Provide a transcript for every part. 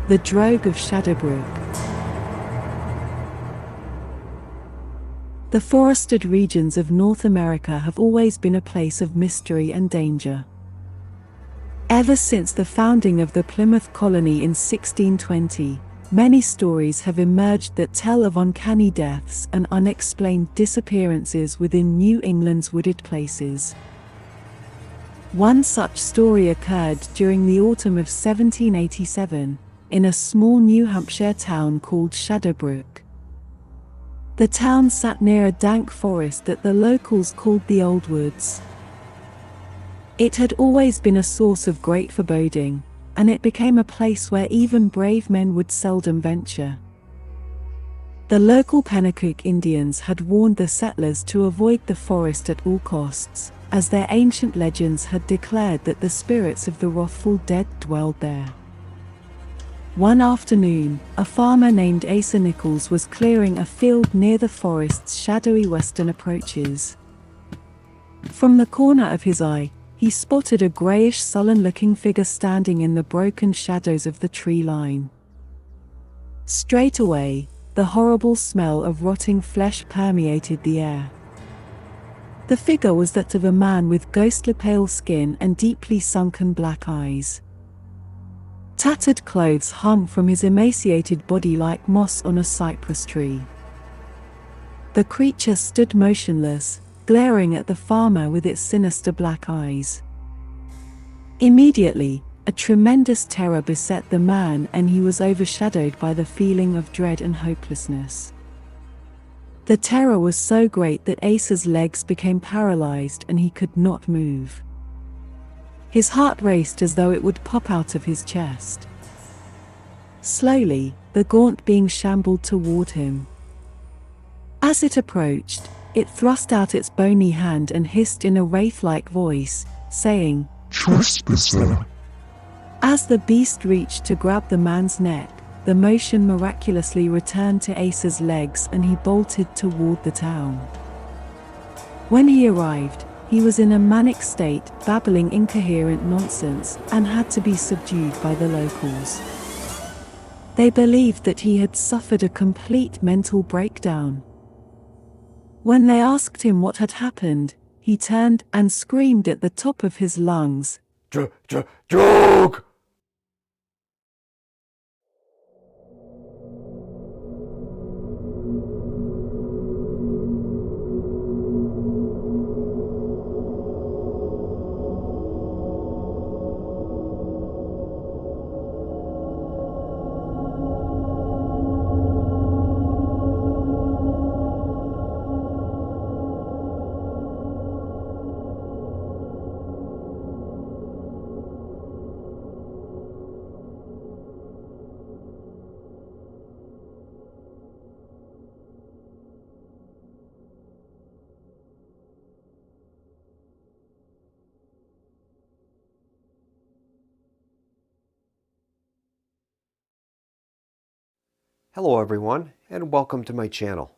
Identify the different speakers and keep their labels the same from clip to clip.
Speaker 1: The Draug of Shadowbrook. The forested regions of North America have always been a place of mystery and danger. Ever since the founding of the Plymouth colony in 1620, many stories have emerged that tell of uncanny deaths and unexplained disappearances within New England's wooded places. One such story occurred during the autumn of 1787, in a small New Hampshire town called Shadowbrook. The town sat near a dank forest that the locals called the Old Woods. It had always been a source of great foreboding, and it became a place where even brave men would seldom venture. The local Pennacook Indians had warned the settlers to avoid the forest at all costs, as their ancient legends had declared that the spirits of the wrathful dead dwelled there. One afternoon, a farmer named Asa Nichols was clearing a field near the forest's shadowy western approaches. From the corner of his eye, he spotted a grayish, sullen-looking figure standing in the broken shadows of the tree line. Straight away, the horrible smell of rotting flesh permeated the air. The figure was that of a man with ghostly pale skin and deeply sunken black eyes. Tattered clothes hung from his emaciated body like moss on a cypress tree. The creature stood motionless, glaring at the farmer with its sinister black eyes. Immediately, a tremendous terror beset the man, and he was overshadowed by the feeling of dread and hopelessness. The terror was so great that Asa's legs became paralyzed and he could not move. His heart raced as though it would pop out of his chest. Slowly, the gaunt being shambled toward him. As it approached, it thrust out its bony hand and hissed in a wraith-like voice, saying,
Speaker 2: "Trespasser."
Speaker 1: As the beast reached to grab the man's neck, the motion miraculously returned to Asa's legs and he bolted toward the town. When he arrived, he was in a manic state, babbling incoherent nonsense, and had to be subdued by the locals. They believed that he had suffered a complete mental breakdown. When they asked him what had happened, he turned and screamed at the top of his lungs,
Speaker 2: Draug!
Speaker 3: Hello everyone, and welcome to my channel.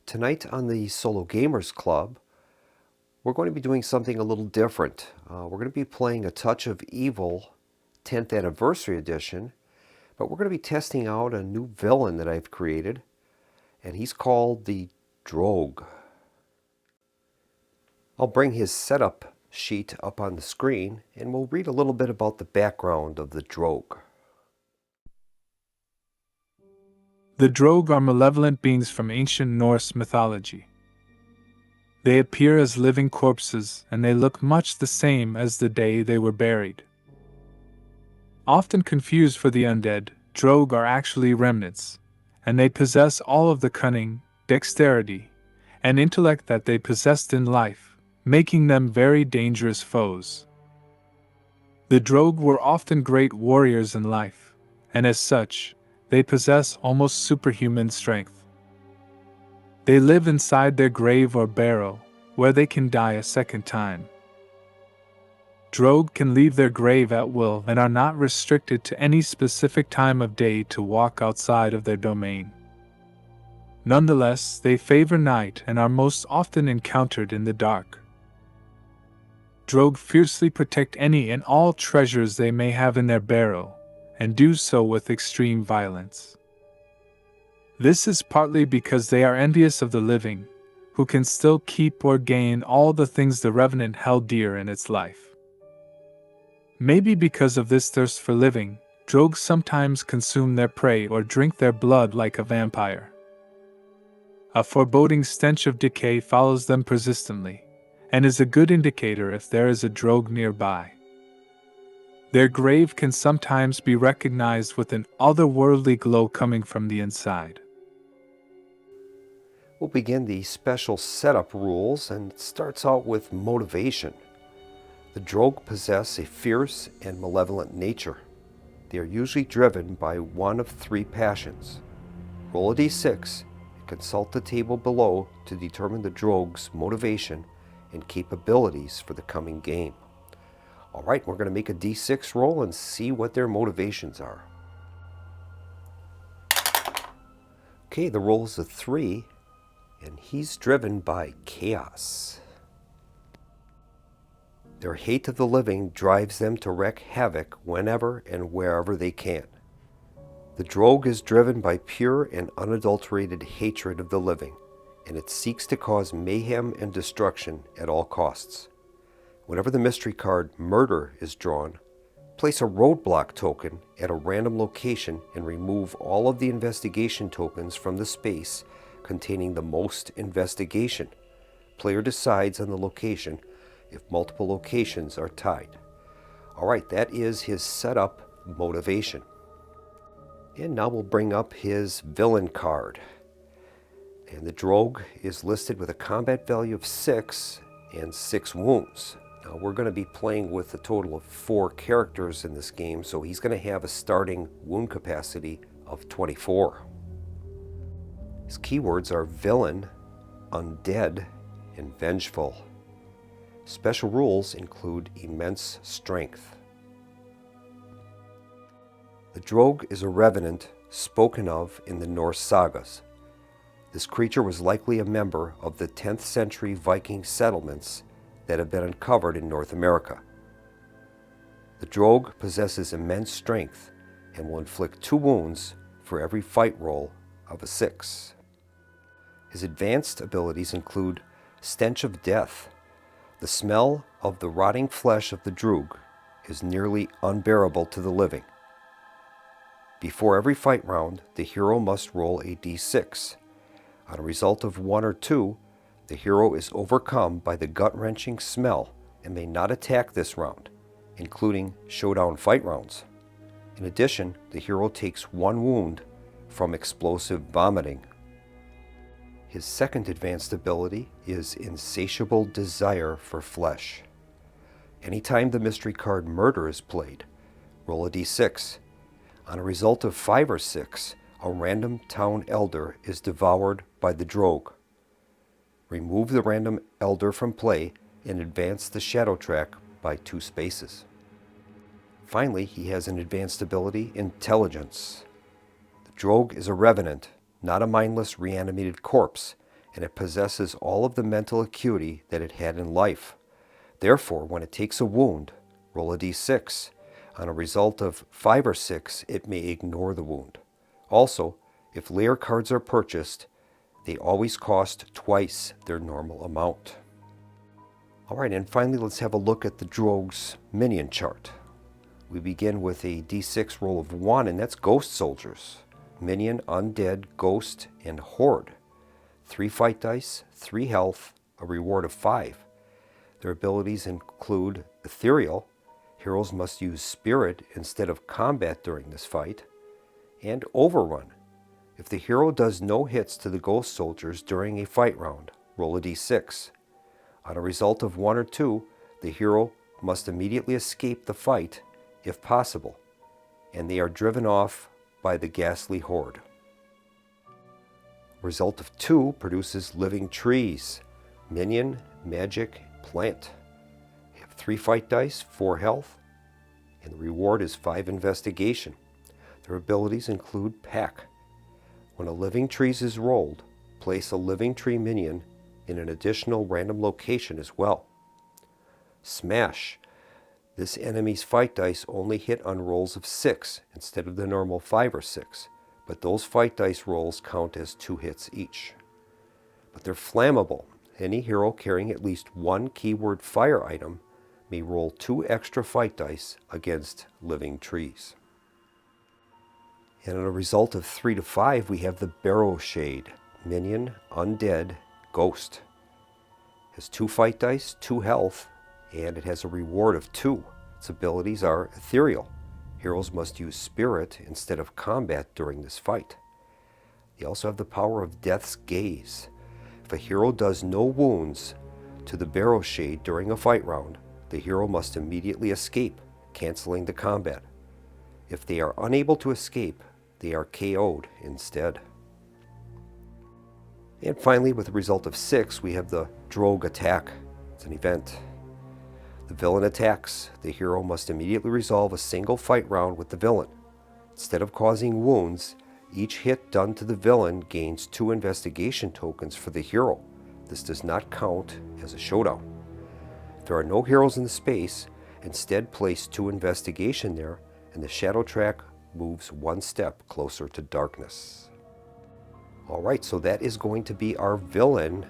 Speaker 3: Tonight on the Solo Gamers Club, we're going to be doing something a little different. We're going to be playing A Touch of Evil 10th Anniversary Edition, but we're going to be testing out a new villain that I've created, and he's called the Draug. I'll bring his setup sheet up on the screen, and we'll read a little bit about the background of the Draug.
Speaker 4: The Draug are malevolent beings from ancient Norse mythology. They appear as living corpses, and they look much the same as the day they were buried. Often confused for the undead, Draug are actually remnants, and they possess all of the cunning, dexterity, and intellect that they possessed in life, making them very dangerous foes. The Draug were often great warriors in life, and as such, they possess almost superhuman strength. They live inside their grave or barrow, where they can die a second time. Draug can leave their grave at will and are not restricted to any specific time of day to walk outside of their domain. Nonetheless, they favor night and are most often encountered in the dark. Draug fiercely protect any and all treasures they may have in their barrow, and do so with extreme violence. This is partly because they are envious of the living, who can still keep or gain all the things the revenant held dear in its life. Maybe because of this thirst for living, Drogs sometimes consume their prey or drink their blood like a vampire. A foreboding stench of decay follows them persistently, and is a good indicator if there is a Drogue nearby. Their grave can sometimes be recognized with an otherworldly glow coming from the inside.
Speaker 3: We'll begin the special setup rules, and it starts out with motivation. The Drogue possess a fierce and malevolent nature. They are usually driven by one of three passions. Roll a d6 and consult the table below to determine the Drogue's motivation and capabilities for the coming game. All right, we're going to make a d6 roll and see what their motivations are. Okay, the roll is a 3, and he's driven by chaos. Their hate of the living drives them to wreak havoc whenever and wherever they can. The Drogue is driven by pure and unadulterated hatred of the living, and it seeks to cause mayhem and destruction at all costs. Whenever the mystery card Murder is drawn, place a roadblock token at a random location and remove all of the investigation tokens from the space containing the most investigation. Player decides on the location if multiple locations are tied. All right, that is his setup motivation. And now we'll bring up his villain card. And the Drogue is listed with a combat value of 6 and 6 wounds. Now we're going to be playing with a total of 4 characters in this game, so he's going to have a starting wound capacity of 24. His keywords are villain, undead, and vengeful. Special rules include immense strength. The Drogue is a revenant spoken of in the Norse sagas. This creature was likely a member of the 10th century Viking settlements that have been uncovered in North America. The Drogue possesses immense strength and will inflict 2 wounds for every fight roll of a 6. His advanced abilities include Stench of Death. The smell of the rotting flesh of the Drogue is nearly unbearable to the living. Before every fight round, the hero must roll a d6. On a result of 1 or 2, the hero is overcome by the gut-wrenching smell and may not attack this round, including showdown fight rounds. In addition, the hero takes 1 wound from explosive vomiting. His second advanced ability is Insatiable Desire for Flesh. Anytime the mystery card Murder is played, roll a d6. On a result of 5 or 6, a random town elder is devoured by the Drogue. Remove the random elder from play and advance the shadow track by 2 spaces. Finally, he has an advanced ability, Intelligence. The Drogue is a revenant, not a mindless reanimated corpse, and it possesses all of the mental acuity that it had in life. Therefore, when it takes a wound, roll a d6. On a result of 5 or 6, it may ignore the wound. Also, if layer cards are purchased, they always cost twice their normal amount. All right, and finally, let's have a look at the Drogue's minion chart. We begin with a d6 roll of 1, and that's Ghost Soldiers. Minion, Undead, Ghost, and Horde. 3 fight dice, 3 health, a reward of 5. Their abilities include Ethereal. Heroes must use Spirit instead of combat during this fight. And Overrun. If the hero does no hits to the Ghost Soldiers during a fight round, roll a d6. On a result of 1 or 2, the hero must immediately escape the fight, if possible, and they are driven off by the ghastly horde. Result of 2 produces Living Trees. Minion, Magic, Plant. You have 3 fight dice, 4 health, and the reward is 5 investigation. Their abilities include Pack. When a Living Trees is rolled, place a Living Tree minion in an additional random location as well. Smash. This enemy's fight dice only hit on rolls of 6 instead of the normal 5 or 6, but those fight dice rolls count as 2 hits each. But they're flammable. Any hero carrying at least one keyword fire item may roll 2 extra fight dice against living trees. And on a result of 3 to 5, we have the Barrow Shade, minion, undead, ghost. It has 2 fight dice, 2 health, and it has a reward of 2. Its abilities are ethereal. Heroes must use spirit instead of combat during this fight. They also have the power of Death's Gaze. If a hero does no wounds to the Barrow Shade during a fight round, the hero must immediately escape, canceling the combat. If they are unable to escape, they are KO'd instead. And finally, with a result of 6, we have the Draug Attack. It's an event. The villain attacks. The hero must immediately resolve a single fight round with the villain. Instead of causing wounds, each hit done to the villain gains 2 investigation tokens for the hero. This does not count as a showdown. If there are no heroes in the space, instead place 2 investigation there, and the shadow track moves 1 step closer to darkness. Alright, so that is going to be our villain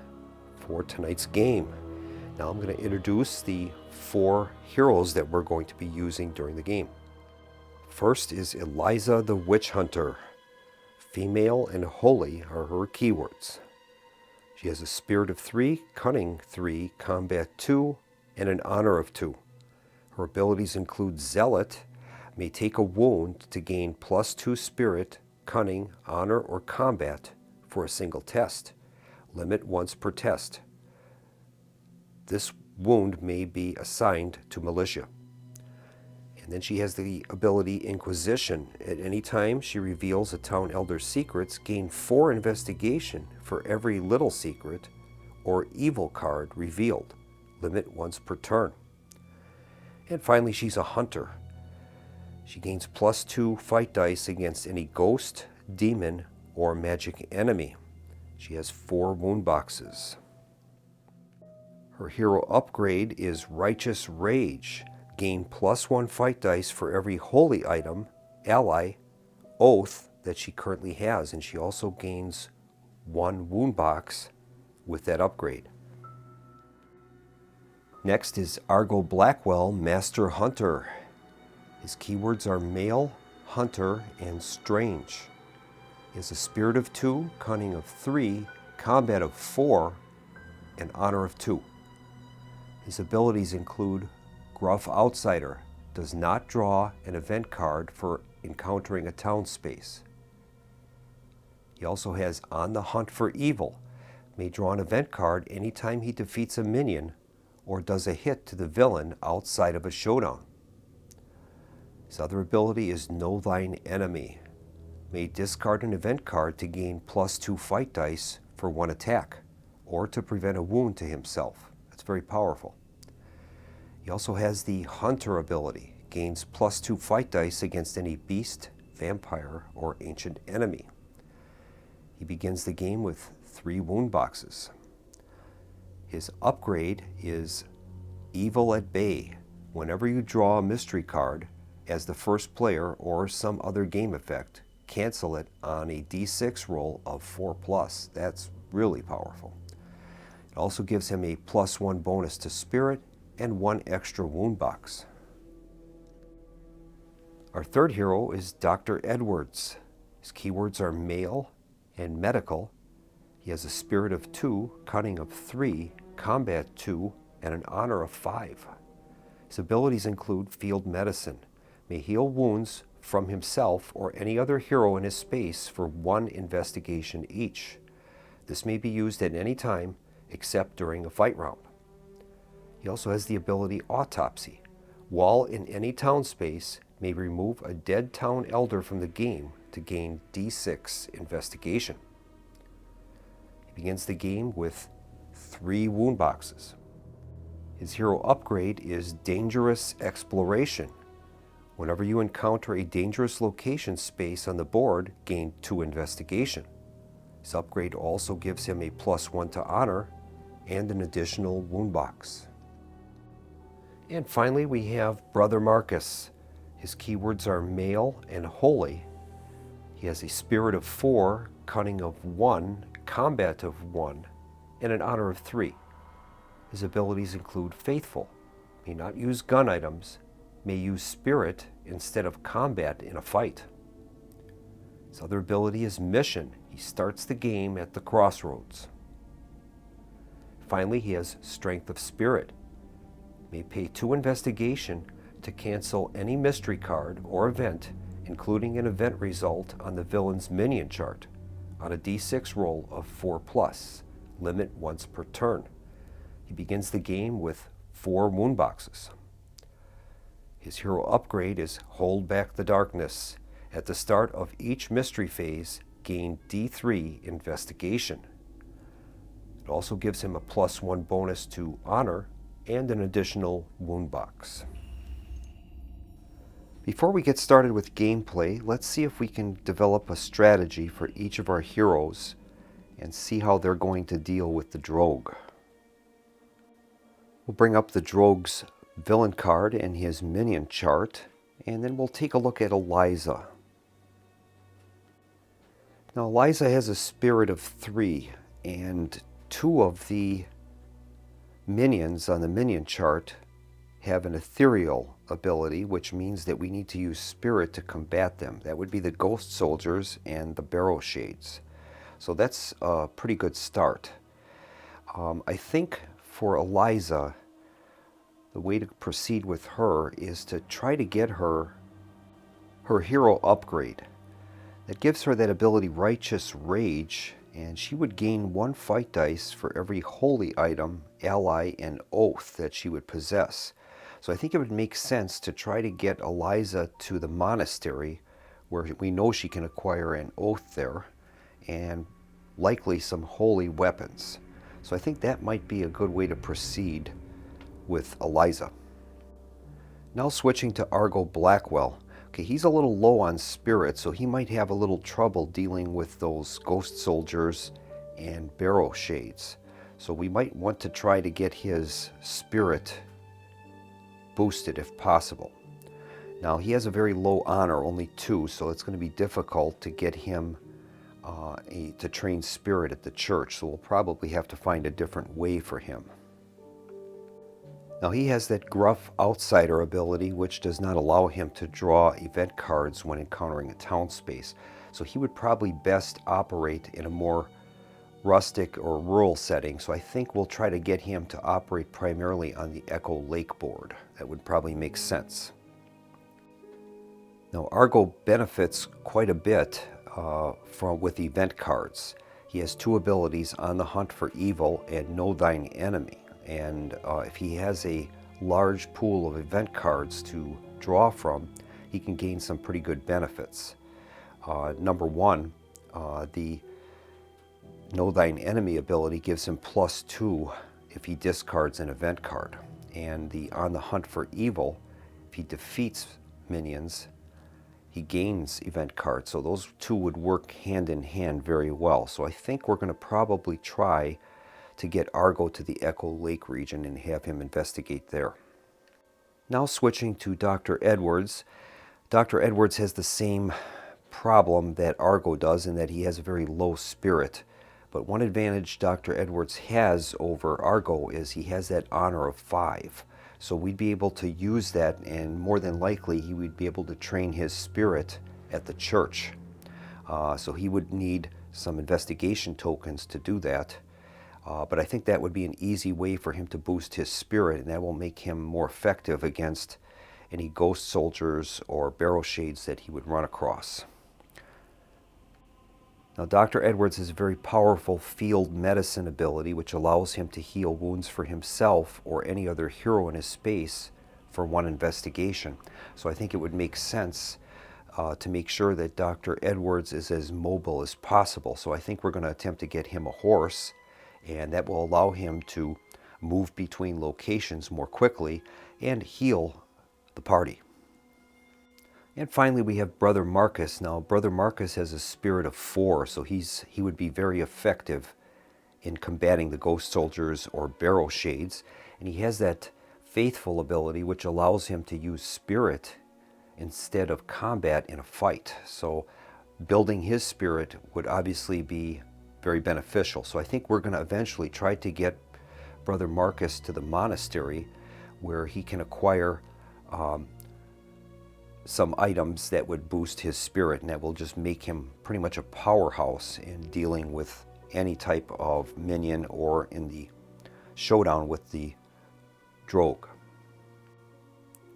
Speaker 3: for tonight's game. Now I'm going to introduce the 4 heroes that we're going to be using during the game. First is Eliza the Witch Hunter. Female and holy are her keywords. She has a spirit of 3, cunning 3, combat 2, and an honor of 2. Her abilities include Zealot, may take a wound to gain +2 spirit, cunning, honor, or combat for a single test. Limit once per test. This wound may be assigned to militia. And then she has the ability Inquisition. At any time she reveals a town elder's secrets, gain 4 investigation for every little secret or evil card revealed. Limit once per turn. And finally, she's a hunter. She gains +2 fight dice against any ghost, demon, or magic enemy. She has 4 wound boxes. Her hero upgrade is Righteous Rage. Gain +1 fight dice for every holy item, ally, oath that she currently has, and she also gains 1 wound box with that upgrade. Next is Argo Blackwell, Master Hunter. His keywords are male, hunter, and strange. He has a spirit of 2, cunning of 3, combat of 4, and honor of 2. His abilities include Gruff Outsider, does not draw an event card for encountering a town space. He also has On the Hunt for Evil, may draw an event card anytime he defeats a minion or does a hit to the villain outside of a showdown. His other ability is Know Thine Enemy, may discard an event card to gain +2 fight dice for 1 attack, or to prevent a wound to himself. That's very powerful. He also has the Hunter ability, gains +2 fight dice against any beast, vampire, or ancient enemy. He begins the game with 3 wound boxes. His upgrade is Evil at Bay. Whenever you draw a mystery card as the first player or some other game effect, cancel it on a d6 roll of 4+. That's really powerful. It also gives him a +1 bonus to spirit and 1 extra wound box. Our third hero is Dr. Edwards. His keywords are male and medical. He has a spirit of 2, cunning of 3, combat 2, and an honor of 5. His abilities include field medicine, may heal wounds from himself or any other hero in his space for 1 investigation each. This may be used at any time except during a fight round. He also has the ability Autopsy. While in any town space, may remove a dead town elder from the game to gain d6 investigation. He begins the game with 3 wound boxes. His hero upgrade is Dangerous Exploration. Whenever you encounter a dangerous location space on the board, gain 2 investigation. His upgrade also gives him a +1 to honor and an additional wound box. And finally, we have Brother Marcus. His keywords are male and holy. He has a spirit of 4, cunning of 1, combat of 1, and an honor of 3. His abilities include faithful, may not use gun items, may use spirit instead of combat in a fight. His other ability is mission. He starts the game at the crossroads. Finally, he has strength of spirit. May pay 2 investigation to cancel any mystery card or event, including an event result on the villain's minion chart, on a d6 roll of 4+, limit once per turn. He begins the game with 4 wound boxes. His hero upgrade is Hold Back the Darkness. At the start of each mystery phase, gain D3 investigation. It also gives him a +1 bonus to honor and an additional wound box. Before we get started with gameplay, let's see if we can develop a strategy for each of our heroes and see how they're going to deal with the Draug. We'll bring up the Draug's villain card and his minion chart, and then we'll take a look at Eliza. Now Eliza has a spirit of 3, and 2 of the minions on the minion chart have an ethereal ability, which means that we need to use spirit to combat them. That would be the ghost soldiers and the barrow shades. So that's a pretty good start. I think for Eliza, the way to proceed with her is to try to get her hero upgrade. That gives her that ability Righteous Rage, and she would gain 1 fight dice for every holy item, ally, and oath that she would possess. So I think it would make sense to try to get Eliza to the monastery, where we know she can acquire an oath there, and likely some holy weapons. So I think that might be a good way to proceed with Eliza. Now switching to Argo Blackwell. Okay, he's a little low on spirit, so he might have a little trouble dealing with those ghost soldiers and barrow shades. So we might want to try to get his spirit boosted if possible. Now he has a very low honor, only 2, so it's going to be difficult to get him to train spirit at the church, so we'll probably have to find a different way for him. Now he has that gruff outsider ability, which does not allow him to draw event cards when encountering a town space. So he would probably best operate in a more rustic or rural setting. So I think we'll try to get him to operate primarily on the Echo Lake board. That would probably make sense. Now Argo benefits quite a bit with event cards. He has 2 abilities, On the Hunt for Evil and Know Thine Enemy. And if he has a large pool of event cards to draw from, he can gain some pretty good benefits. Number 1, the Know Thine Enemy ability gives him +2 if he discards an event card. And the On the Hunt for Evil, if he defeats minions, he gains event cards. So those 2 would work hand in hand very well. So I think we're going to probably try to get Argo to the Echo Lake region and have him investigate there. Now switching to Dr. Edwards. Dr. Edwards has the same problem that Argo does in that he has a very low spirit. But one advantage Dr. Edwards has over Argo is he has that honor of 5. So we'd be able to use that, and more than likely he would be able to train his spirit at the church. So he would need some investigation tokens to do that. But I think that would be an easy way for him to boost his spirit, and that will make him more effective against any ghost soldiers or barrow shades that he would run across. Now Dr. Edwards has a very powerful field medicine ability, which allows him to heal wounds for himself or any other hero in his space for 1 investigation. So I think it would make sense to make sure that Dr. Edwards is as mobile as possible. So I think we're going to attempt to get him a horse, and that will allow him to move between locations more quickly and heal the party. And finally we have Brother Marcus. Now Brother Marcus has a spirit of 4, so he would be very effective in combating the ghost soldiers or barrow shades, and he has that faithful ability, which allows him to use spirit instead of combat in a fight. So building his spirit would obviously be very beneficial. So I think we're going to eventually try to get Brother Marcus to the monastery where he can acquire some items that would boost his spirit, and that will just make him pretty much a powerhouse in dealing with any type of minion or in the showdown with the Draug.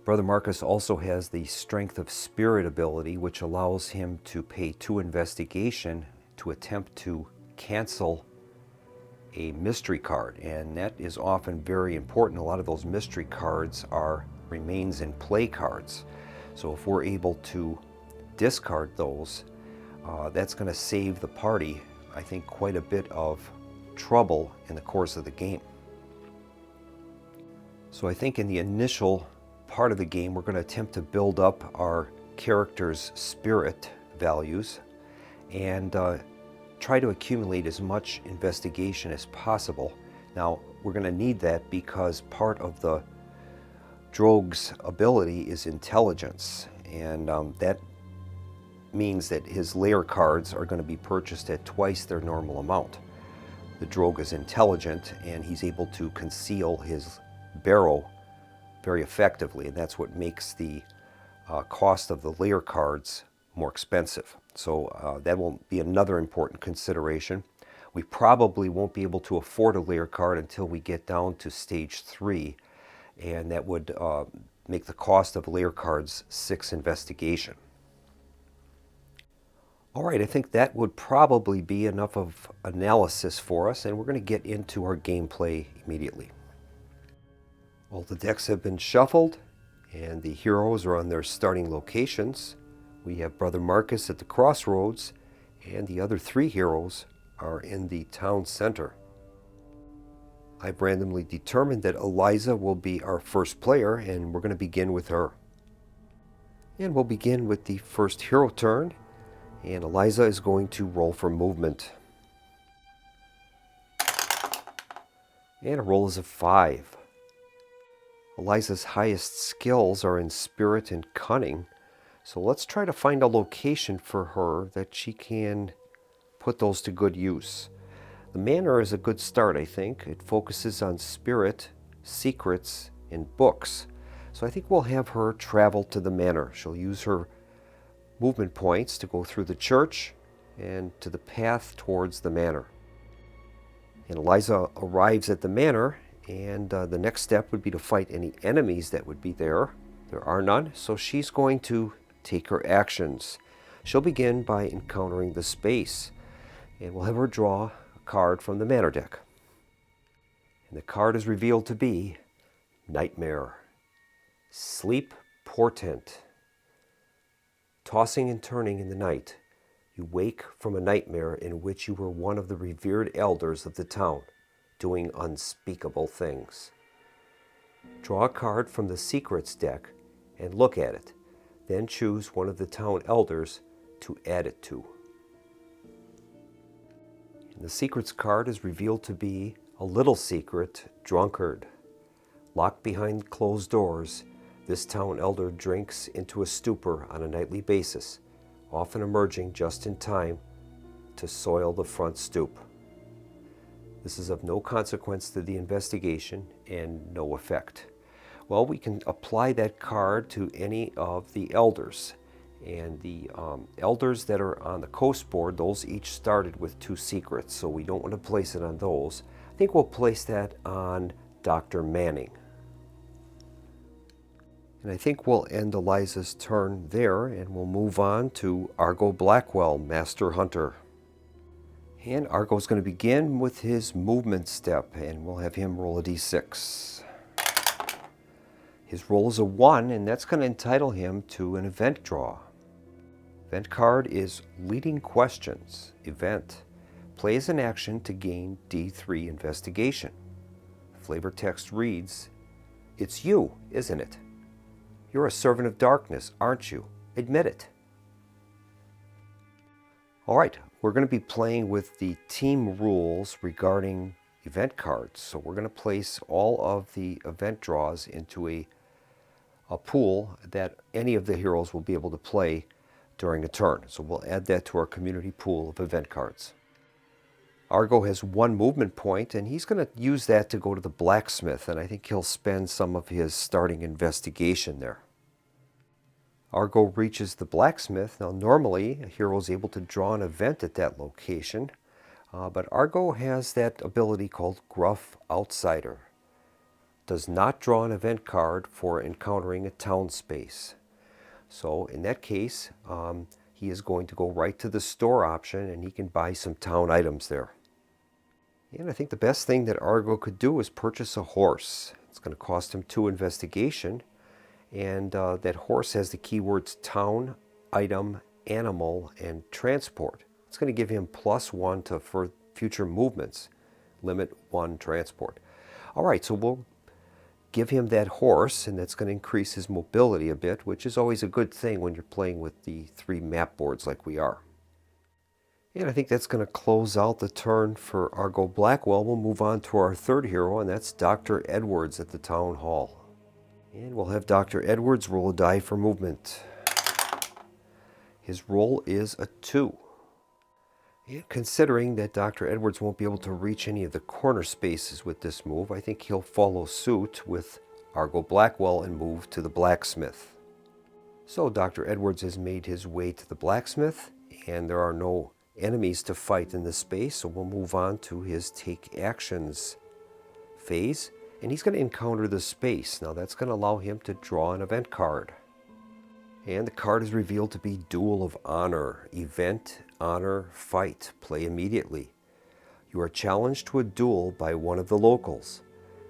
Speaker 3: Brother Marcus also has the Strength of Spirit ability, which allows him to pay 2 investigation to attempt to cancel a mystery card, and that is often very important. A lot of those mystery cards are remains in play cards. So if we're able to discard those, that's going to save the party, I think, quite a bit of trouble in the course of the game. So I think in the initial part of the game, we're going to attempt to build up our character's spirit values and try to accumulate as much investigation as possible. Now, we're going to need that because part of the Draug's ability is intelligence, and that means that his layer cards are going to be purchased at twice their normal amount. The Draug is intelligent, and he's able to conceal his barrow very effectively, and that's what makes the cost of the layer cards more expensive. So that will be another important consideration. We probably won't be able to afford a layer card until we get down to stage 3, and that would make the cost of layer cards 6 investigation. All right, I think that would probably be enough of analysis for us, and we're going to get into our gameplay immediately. All the decks have been shuffled, and the heroes are on their starting locations. We have Brother Marcus at the crossroads, and the other 3 heroes are in the town center. I've randomly determined that Eliza will be our first player, and we're going to begin with her. And we'll begin with the first hero turn, and Eliza is going to roll for movement. And a roll is a 5. Eliza's highest skills are in spirit and cunning, so let's try to find a location for her that she can put those to good use. The manor is a good start, I think. It focuses on spirit, secrets, and books. So I think we'll have her travel to the manor. She'll use her movement points to go through the church and to the path towards the manor. And Eliza arrives at the manor, and the next step would be to fight any enemies that would be there. There are none, so she's going to take her actions. She'll begin by encountering the space, and we'll have her draw card from the manor deck. And the card is revealed to be Nightmare. Sleep portent. Tossing and turning in the night, you wake from a nightmare in which you were one of the revered elders of the town, doing unspeakable things. Draw a card from the secrets deck and look at it. Then choose one of the town elders to add it to. The secrets card is revealed to be a little secret drunkard. Locked behind closed doors, this town elder drinks into a stupor on a nightly basis, often emerging just in time to soil the front stoop. This is of no consequence to the investigation and no effect. Well, we can apply that card to any of the elders. And the elders that are on the coast board, those each started with 2 secrets, so we don't want to place it on those. I think we'll place that on Dr. Manning. And I think we'll end Eliza's turn there, and we'll move on to Argo Blackwell, Master Hunter. And Argo's going to begin with his movement step, and we'll have him roll a d6. His roll is a 1, and that's going to entitle him to an event draw. Event card is Leading Questions. Event. Play as an action to gain D3 investigation. Flavor text reads, "It's you, isn't it? You're a servant of darkness, aren't you? Admit it." All right, we're going to be playing with the team rules regarding event cards. So we're going to place all of the event draws into a pool that any of the heroes will be able to play during a turn. So we'll add that to our community pool of event cards. Argo has 1 movement point, and he's going to use that to go to the blacksmith, and I think he'll spend some of his starting investigation there. Argo reaches the blacksmith. Now normally a hero is able to draw an event at that location, but Argo has that ability called Gruff Outsider. Does not draw an event card for encountering a town space. So in that case, he is going to go right to the store option and he can buy some town items there. And I think the best thing that Argo could do is purchase a horse. It's going to cost him 2 investigation, and that horse has the keywords town, item, animal, and transport. It's going to give him +1 to for future movements, limit 1 transport. All right, so we'll give him that horse, and that's going to increase his mobility a bit, which is always a good thing when you're playing with the 3 map boards like we are. And I think that's going to close out the turn for Argo Blackwell. We'll move on to our 3rd hero, and that's Dr. Edwards at the Town Hall. And we'll have Dr. Edwards roll a die for movement. His roll is a 2. And considering that Dr. Edwards won't be able to reach any of the corner spaces with this move, I think he'll follow suit with Argo Blackwell and move to the blacksmith. So Dr. Edwards has made his way to the blacksmith, and there are no enemies to fight in this space, so we'll move on to his take actions phase, and he's going to encounter the space. Now that's going to allow him to draw an event card, and the card is revealed to be Duel of Honor. Event, honor, fight. Play immediately. You are challenged to a duel by one of the locals.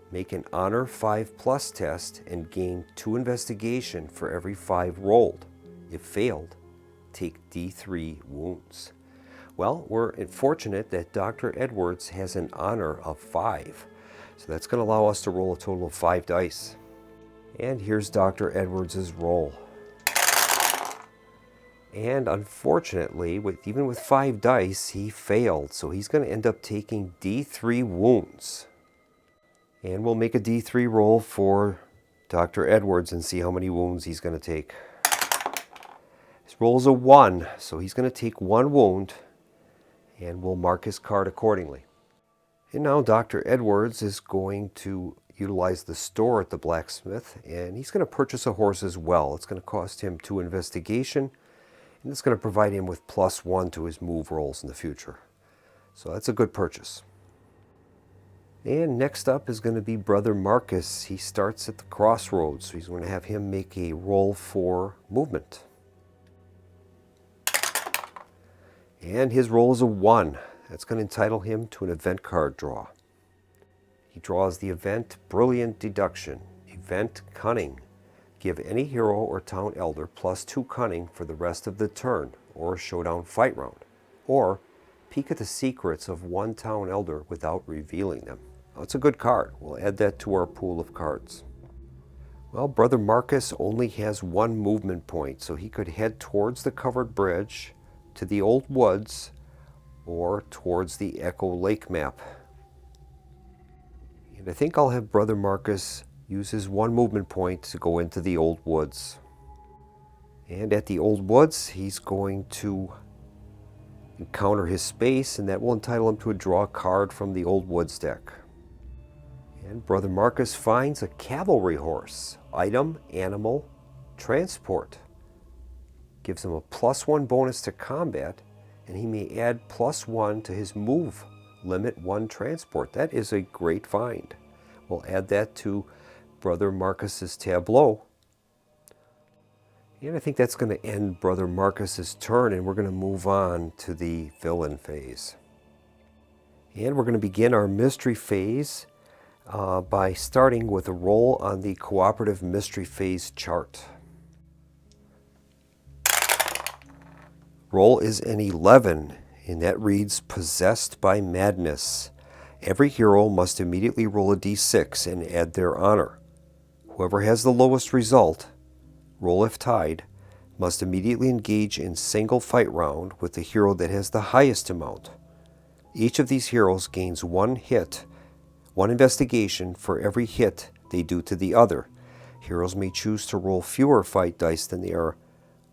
Speaker 3: Make an Honor 5+ test and gain 2 investigation for every 5 rolled. If failed, take D3 wounds. Well, we're fortunate that Dr. Edwards has an honor of 5. So that's going to allow us to roll a total of 5 dice. And here's Dr. Edwards' roll. And unfortunately, even with 5 dice, he failed. So he's going to end up taking D3 wounds. And we'll make a D3 roll for Dr. Edwards and see how many wounds he's going to take. His roll is a 1, so he's going to take 1 wound, and we'll mark his card accordingly. And now Dr. Edwards is going to utilize the store at the blacksmith, and he's going to purchase a horse as well. It's going to cost him 2 investigation, and it's going to provide him with +1 to his move rolls in the future. So that's a good purchase. And next up is going to be Brother Marcus. He starts at the crossroads, so he's going to have him make a roll for movement. And his roll is a 1. That's going to entitle him to an event card draw. He draws the event Brilliant Deduction. Event Cunning. Give any hero or town elder +2 cunning for the rest of the turn, or a showdown fight round. Or peek at the secrets of one town elder without revealing them. Now, it's a good card. We'll add that to our pool of cards. Well, Brother Marcus only has 1 movement point, so he could head towards the covered bridge, to the old woods, or towards the Echo Lake map. And I think I'll have Brother Marcus use his 1 movement point to go into the old woods. And at the old woods, he's going to encounter his space, and that will entitle him to a draw card from the old woods deck. And Brother Marcus finds a cavalry horse. Item, animal, transport. Gives him a +1 bonus to combat, and he may add +1 to his move, limit 1 transport. That is a great find. We'll add that to Brother Marcus's tableau. And I think that's going to end Brother Marcus's turn, and we're going to move on to the villain phase. And we're going to begin our mystery phase by starting with a roll on the cooperative mystery phase chart. Roll is an 11, and that reads Possessed by Madness. Every hero must immediately roll a d6 and add their honor. Whoever has the lowest result, roll if tied, must immediately engage in single fight round with the hero that has the highest amount. Each of these heroes gains 1 hit one investigation for every hit they do to the other. Heroes may choose to roll fewer fight dice than they are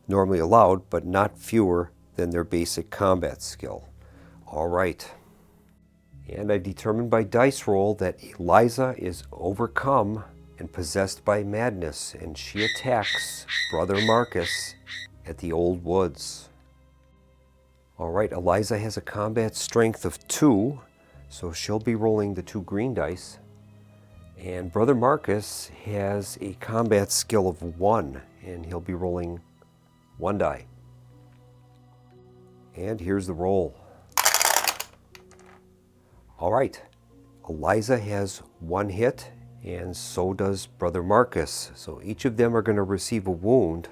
Speaker 3: normally allowed, but not fewer than their basic combat skill. All right. And I've determined by dice roll that Eliza is overcome and possessed by madness, and she attacks Brother Marcus at the Old Woods. All right, Eliza has a combat strength of 2, so she'll be rolling the 2 green dice. And Brother Marcus has a combat skill of 1, and he'll be rolling 1 die. And here's the roll. All right, Eliza has 1 hit, and so does Brother Marcus. So each of them are going to receive a wound,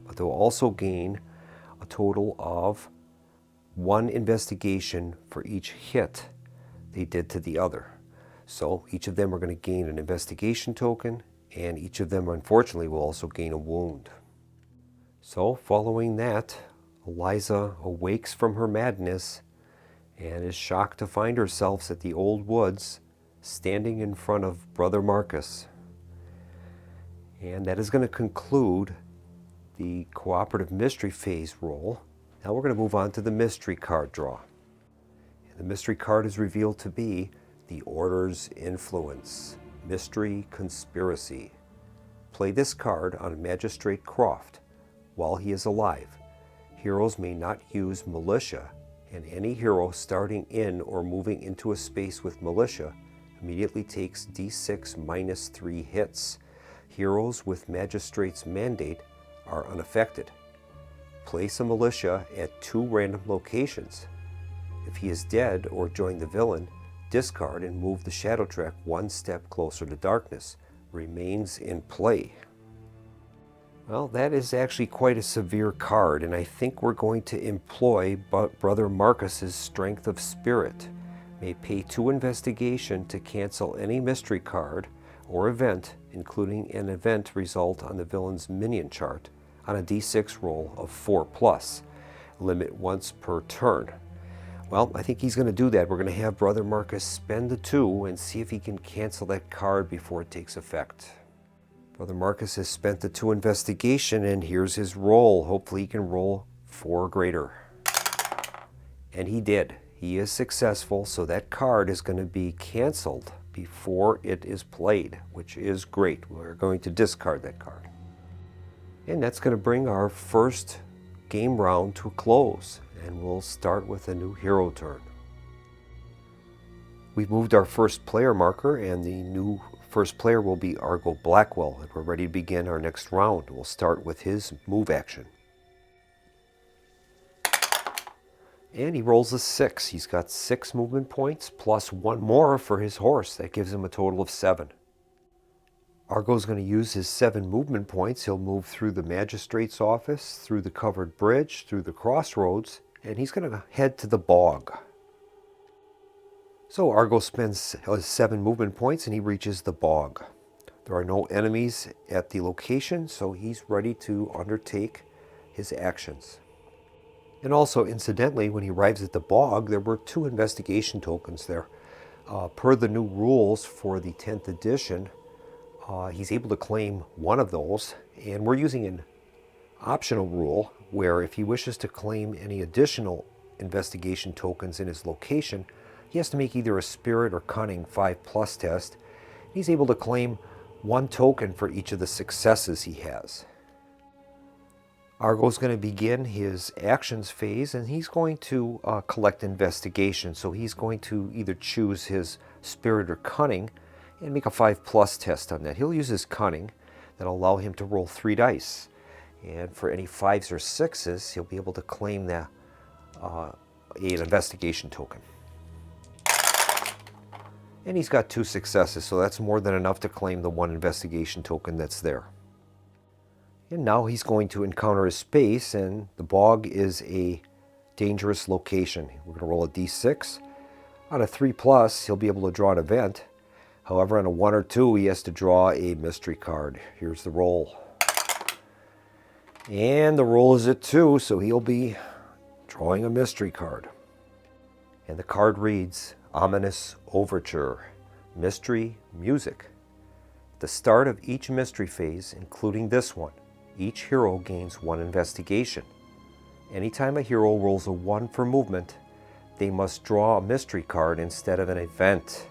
Speaker 3: but they'll also gain a total of 1 investigation for each hit they did to the other. So each of them are going to gain an investigation token, and each of them, unfortunately, will also gain a wound. So following that, Eliza awakes from her madness and is shocked to find herself at the Old Woods, standing in front of Brother Marcus. And that is going to conclude the cooperative mystery phase roll. Now we're going to move on to the mystery card draw. And the mystery card is revealed to be the Order's Influence, Mystery Conspiracy. Play this card on Magistrate Croft while he is alive. Heroes may not use militia, and any hero starting in or moving into a space with militia immediately takes d6 minus 3 hits. Heroes with Magistrate's Mandate are unaffected. Place a militia at 2 random locations. If he is dead or joined the villain, discard and move the shadow track 1 step closer to darkness. Remains in play. Well, that is actually quite a severe card, and I think we're going to employ Brother Marcus's Strength of Spirit. May pay 2 investigation to cancel any mystery card or event, including an event result on the villain's minion chart, on a d6 roll of 4+. Limit once per turn. Well, I think he's going to do that. We're going to have Brother Marcus spend the 2 and see if he can cancel that card before it takes effect. Brother Marcus has spent the 2 investigation, and here's his roll. Hopefully he can roll 4 or greater. And he did. He is successful, so that card is going to be canceled before it is played, which is great. We're going to discard that card. And that's going to bring our first game round to a close, and we'll start with a new hero turn. We've moved our first player marker, and the new first player will be Argo Blackwell, and we're ready to begin our next round. We'll start with his move action. And he rolls a 6. He's got 6 movement points plus 1 more for his horse. That gives him a total of 7. Argo's going to use his 7 movement points. He'll move through the magistrate's office, through the covered bridge, through the crossroads, and he's going to head to the bog. So Argo spends his 7 movement points and he reaches the bog. There are no enemies at the location, so he's ready to undertake his actions. And also, incidentally, when he arrives at the bog, there were 2 investigation tokens there. Per the new rules for the 10th edition, he's able to claim one of those, and we're using an optional rule where if he wishes to claim any additional investigation tokens in his location, he has to make either a Spirit or Cunning 5+ test. He's able to claim 1 token for each of the successes he has. Argo's going to begin his actions phase, and he's going to collect investigation. So he's going to either choose his Spirit or Cunning and make a 5+ test on that. He'll use his Cunning. That'll allow him to roll 3 dice. And for any 5s or 6s, he'll be able to claim an investigation token. And he's got 2 successes, so that's more than enough to claim the 1 investigation token that's there. And now he's going to encounter a space, and the bog is a dangerous location. We're going to roll a d6. On a 3+, he'll be able to draw an event. However, on a 1 or 2, he has to draw a mystery card. Here's the roll. And the roll is at 2, so he'll be drawing a mystery card. And the card reads, Ominous Overture. Mystery Music. At the start of each mystery phase, including this one, each hero gains 1 investigation. Anytime a hero rolls a 1 for movement, they must draw a mystery card instead of an event.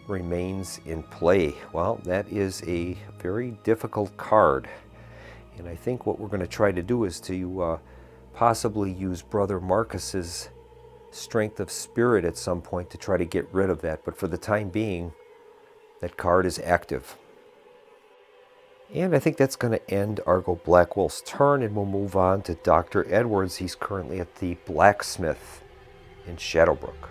Speaker 3: Remains in play. Well, that is a very difficult card. And I think what we're going to try to do is to possibly use Brother Marcus's strength of spirit at some point to try to get rid of that. But for the time being, that card is active. And I think that's going to end Argo Blackwell's turn, and we'll move on to Dr. Edwards. He's currently at the blacksmith in Shadowbrook.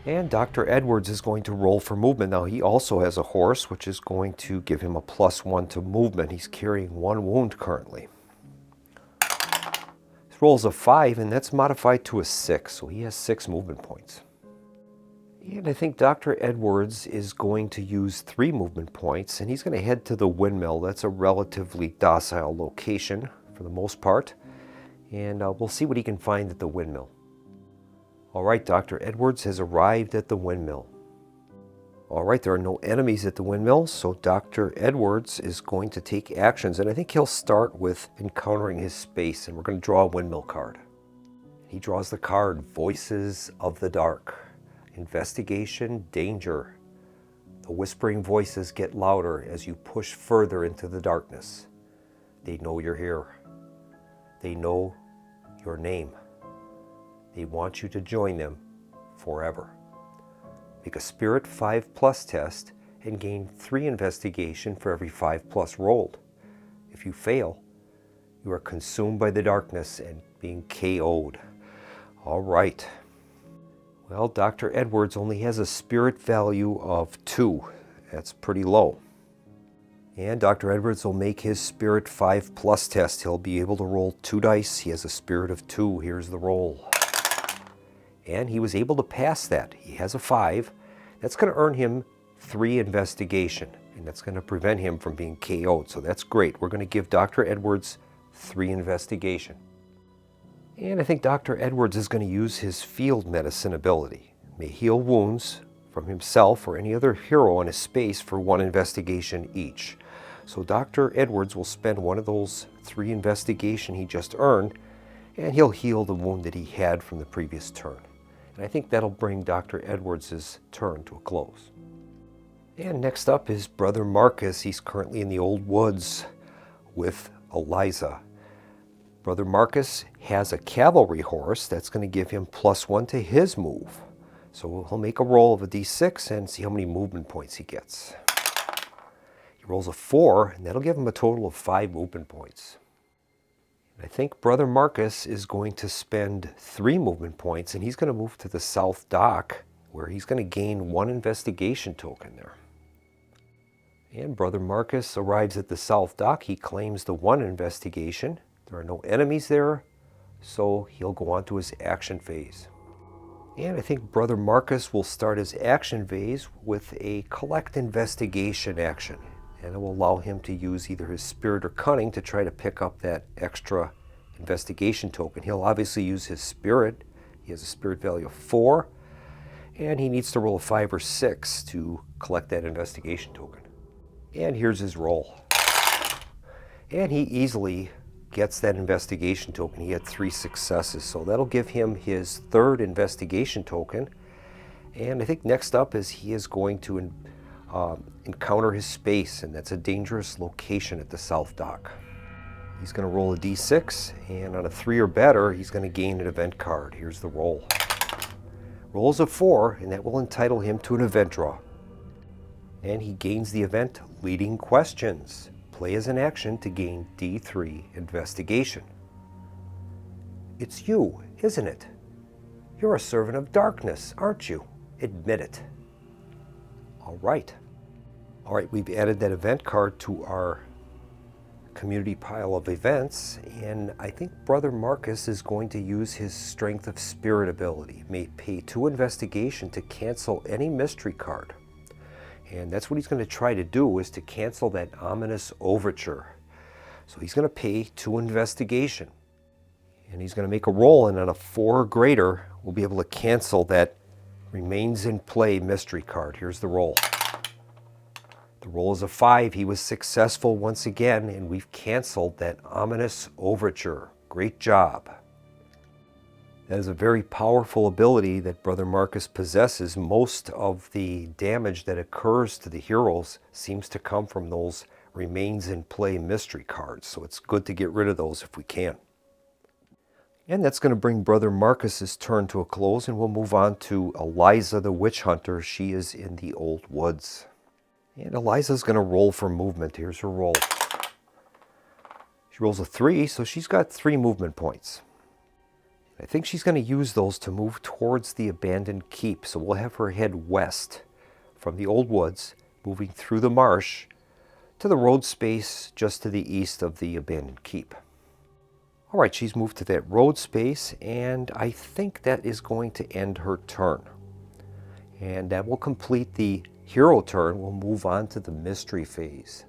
Speaker 3: And Dr. Edwards is going to roll for movement. Now, he also has a horse, which is going to give him a +1 to movement. He's carrying 1 wound currently. He rolls a 5, and that's modified to a 6, so he has 6 movement points. And I think Dr. Edwards is going to use 3 movement points, and he's going to head to the windmill. That's a relatively docile location for the most part, and we'll see what he can find at the windmill. All right, Dr. Edwards has arrived at the windmill. All right, there are no enemies at the windmill, so Dr. Edwards is going to take actions, and I think he'll start with encountering his space, and we're going to draw a windmill card. He draws the card, Voices of the Dark. Investigation, danger. The whispering voices get louder as you push further into the darkness. They know you're here. They know your name. They want you to join them forever. Make a Spirit 5+ test and gain 3 investigation for every 5+ rolled. If you fail, you are consumed by the darkness and being KO'd. All right. Well, Dr. Edwards only has a spirit value of 2. That's pretty low. And Dr. Edwards will make his Spirit 5+ test. He'll be able to roll 2 dice. He has a spirit of 2. Here's the roll. And he was able to pass that. He has a 5. That's going to earn him 3 investigation. And that's going to prevent him from being KO'd. So that's great. We're going to give Dr. Edwards 3 investigation. And I think Dr. Edwards is going to use his field medicine ability. May heal wounds from himself or any other hero on his space for 1 investigation each. So Dr. Edwards will spend one of those 3 investigation he just earned, and he'll heal the wound that he had from the previous turn. And I think that'll bring Dr. Edwards' turn to a close. And next up is Brother Marcus. He's currently in the Old Woods with Eliza. Brother Marcus has a cavalry horse that's going to give him +1 to his move. So he'll make a roll of a d6 and see how many movement points he gets. He rolls a 4, and that'll give him a total of 5 movement points. I think Brother Marcus is going to spend 3 movement points, and he's going to move to the South Dock, where he's going to gain 1 investigation token there. And Brother Marcus arrives at the South Dock. He claims the 1 investigation. There are no enemies there, so he'll go on to his action phase. And I think Brother Marcus will start his action phase with a collect investigation action. And it will allow him to use either his spirit or cunning to try to pick up that extra investigation token. He'll obviously use his spirit. He has a spirit value of 4, and he needs to roll a 5 or 6 to collect that investigation token. And here's his roll. And he easily gets that investigation token. He had 3 successes, so that'll give him his 3rd investigation token. And I think next up is he is going to encounter his space, and that's a dangerous location at the South Dock. He's going to roll a d6, and on a 3 or better, he's going to gain an event card. Here's the roll. Rolls a 4, and that will entitle him to an event draw. And he gains the event Leading Questions. Play as an action to gain D3 investigation. It's you, isn't it? You're a servant of darkness, aren't you? Admit it. All right, we've added that event card to our community pile of events, and I think Brother Marcus is going to use his Strength of Spirit ability. May pay 2 investigation to cancel any mystery card. And that's what he's going to try to do, is to cancel that ominous overture. So he's going to pay 2 investigation. And he's going to make a roll, and on a 4 or greater, we'll be able to cancel that Remains in play mystery card. Here's the roll. The roll is a 5. He was successful once again, and we've canceled that ominous overture. Great job. That is a very powerful ability that Brother Marcus possesses. Most of the damage that occurs to the heroes seems to come from those remains in play mystery cards, so it's good to get rid of those if we can. And that's going to bring Brother Marcus's turn to a close, and we'll move on to Eliza the Witch Hunter. She is in the Old Woods. And Eliza's going to roll for movement. Here's her roll. She rolls a 3, so she's got 3 movement points. I think she's going to use those to move towards the abandoned keep. So we'll have her head west from the Old Woods, moving through the marsh to the road space just to the east of the abandoned keep. All right, she's moved to that road space, and I think that is going to end her turn. And that will complete the hero turn. We'll move on to the mystery phase.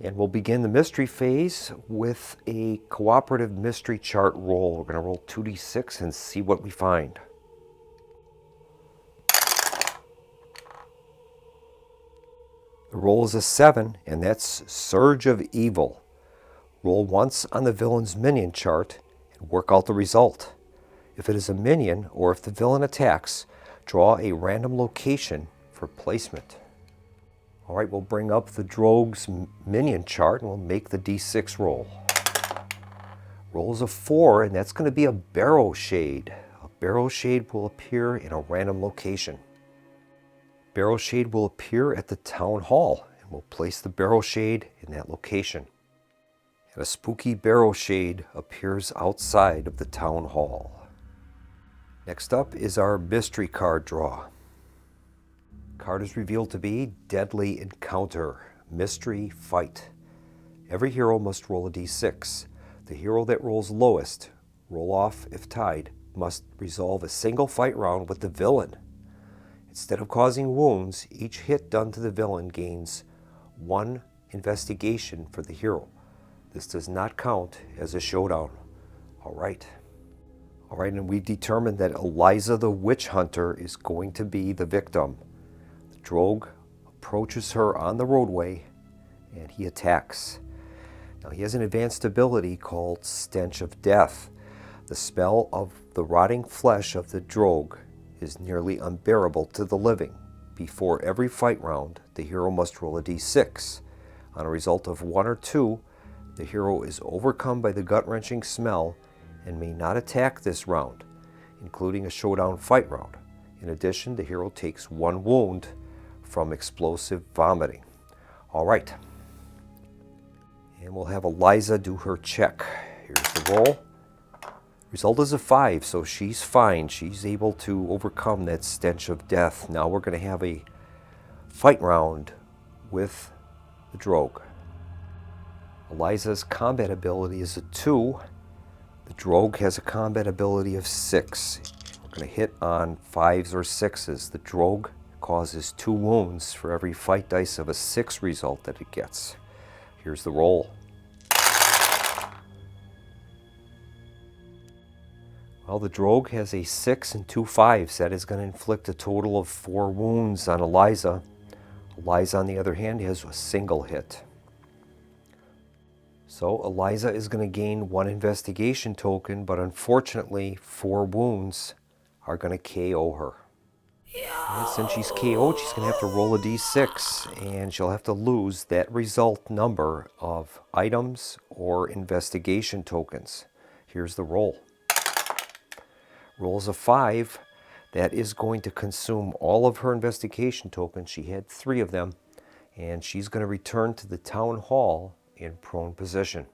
Speaker 3: And we'll begin the mystery phase with a cooperative mystery chart roll. We're going to roll 2d6 and see what we find. The roll is a 7, and that's Surge of Evil. Roll once on the villain's minion chart and work out the result. If it is a minion, or if the villain attacks, draw a random location for placement. All right, we'll bring up the Draug's minion chart and we'll make the d6 roll. Roll is a 4, and that's going to be a Barrow Shade. A Barrow Shade will appear in a random location. Barrow Shade will appear at the town hall, and we'll place the Barrow Shade in that location. And a spooky Barrow Shade appears outside of the town hall. Next up is our mystery card draw. Card is revealed to be Deadly Encounter, Mystery Fight. Every hero must roll a d6. The hero that rolls lowest, roll off if tied, must resolve a single fight round with the villain. Instead of causing wounds, each hit done to the villain gains 1 investigation for the hero. This does not count as a showdown. All right, and we've determined that Eliza the Witch Hunter is going to be the victim. Draug approaches her on the roadway, and he attacks. Now, he has an advanced ability called Stench of Death. The smell of the rotting flesh of the Draug is nearly unbearable to the living. Before every fight round, the hero must roll a d6. On a result of 1 or 2, the hero is overcome by the gut-wrenching smell and may not attack this round, including a showdown fight round. In addition, the hero takes 1 wound from explosive vomiting. All right. And we'll have Eliza do her check. Here's the roll. Result is a 5, so she's fine. She's able to overcome that stench of death. Now we're going to have a fight round with the Draug. Eliza's combat ability is a 2. The Draug has a combat ability of 6. We're going to hit on 5s or 6s. The Draug causes 2 wounds for every fight dice of a 6 result that it gets. Here's the roll. Well, the Draug has a 6 and 2 5s. That is going to inflict a total of 4 wounds on Eliza. Eliza, on the other hand, has a single hit. So Eliza is going to gain 1 investigation token, but unfortunately 4 wounds are going to KO her. And since she's KO'd, she's going to have to roll a d6, and she'll have to lose that result number of items or investigation tokens. Here's the roll. Rolls a 5. That is going to consume all of her investigation tokens. She had 3 of them, and she's going to return to the town hall in prone position.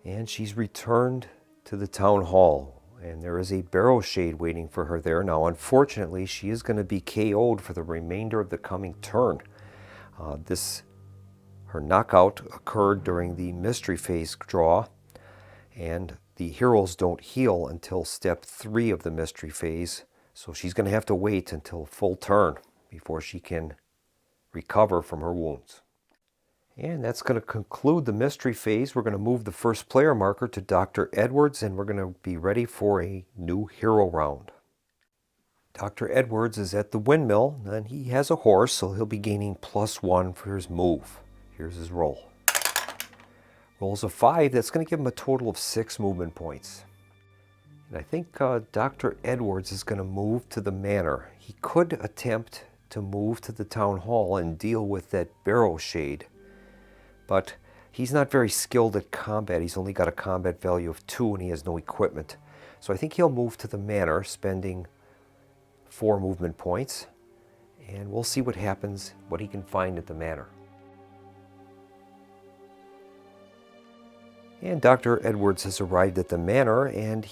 Speaker 3: And she's returned to the town hall, and there is a Barrow Shade waiting for her there. Now, unfortunately, she is going to be KO'd for the remainder of the coming turn. Her knockout occurred during the mystery phase draw, and the heroes don't heal until step 3 of the mystery phase, so she's going to have to wait until full turn before she can recover from her wounds. And that's going to conclude the mystery phase. We're going to move the first player marker to Dr. Edwards, and we're going to be ready for a new hero round. Dr. Edwards is at the windmill, and he has a horse, so he'll be gaining +1 for his move. Here's his roll. Rolls a 5, that's going to give him a total of 6 movement points. And I think Dr. Edwards is going to move to the manor. He could attempt to move to the town hall and deal with that barrow shade, but he's not very skilled at combat. He's only got a combat value of 2 and he has no equipment. So I think he'll move to the manor, spending 4 movement points, and we'll see what happens, what he can find at the manor. And Dr. Edwards has arrived at the manor, and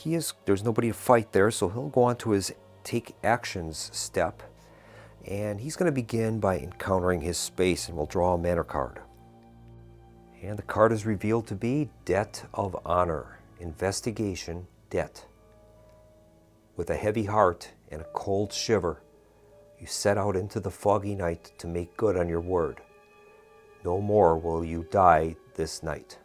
Speaker 3: there's nobody to fight there, so he'll go on to his take actions step, and he's going to begin by encountering his space, and we'll draw a manor card. And the card is revealed to be Debt of Honor, Investigation, Debt. With a heavy heart and a cold shiver, you set out into the foggy night to make good on your word. No more will you die this night.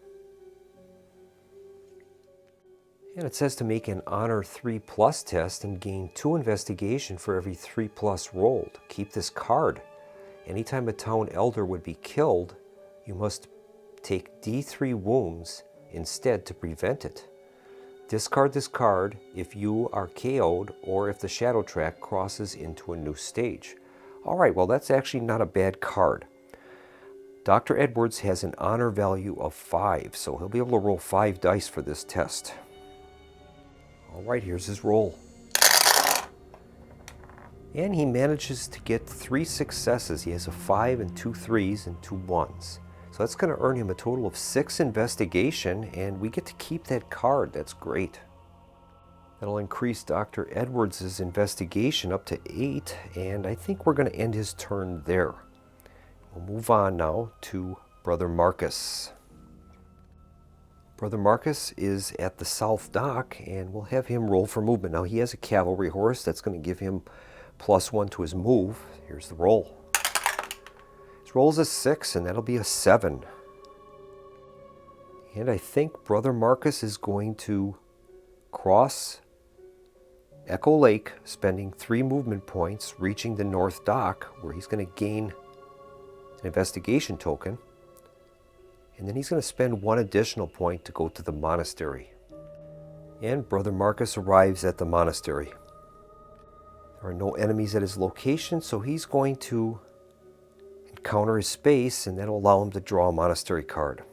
Speaker 3: And it says to make an Honor 3+ test and gain 2 investigation for every 3+ rolled. Keep this card. Anytime a town elder would be killed, you must take D3 wounds instead to prevent it. Discard this card if you are KO'd or if the shadow track crosses into a new stage. Alright, well that's actually not a bad card. Dr. Edwards has an honor value of 5, so he'll be able to roll 5 dice for this test. Alright, here's his roll. And he manages to get 3 successes. He has a 5 and 2 3s and 2 1s. So that's going to earn him a total of 6 investigation, and we get to keep that card. That's great. That'll increase Dr. Edwards' investigation up to 8, and I think we're going to end his turn there. We'll move on now to Brother Marcus. Brother Marcus is at the South Dock, and we'll have him roll for movement. Now he has a cavalry horse. That's going to give him +1 to his move. Here's the roll. Rolls a 6, and that'll be a 7. And I think Brother Marcus is going to cross Echo Lake, spending 3 movement points, reaching the North Dock, where he's going to gain an investigation token. And then he's going to spend 1 additional point to go to the monastery. And Brother Marcus arrives at the monastery. There are no enemies at his location, so he's going to encounter his space, and that'll allow him to draw a monastery card.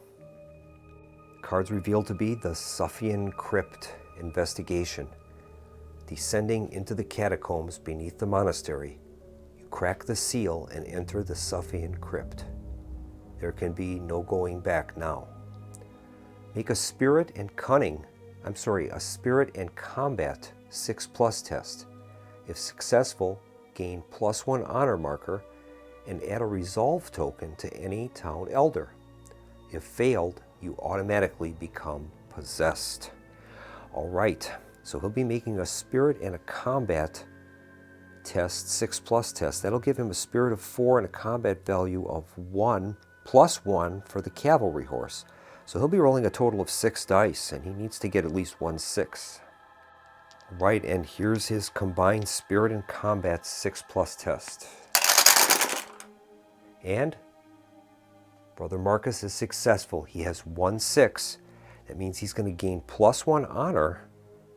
Speaker 3: The card's revealed to be the Suffian Crypt Investigation. Descending into the catacombs beneath the monastery, you crack the seal and enter the Suffian Crypt. There can be no going back now. Make a spirit and combat 6+ test. If successful, gain +1 honor marker and add a resolve token to any town elder. If failed, you automatically become possessed. Alright, so he'll be making a spirit and a combat test, 6+ test. That'll give him a spirit of 4 and a combat value of 1, +1 for the cavalry horse. So he'll be rolling a total of 6 dice, and he needs to get at least 1 6. Right, and here's his combined spirit and combat 6+ test. And Brother Marcus is successful. He has 1 6. That means he's going to gain +1 honor,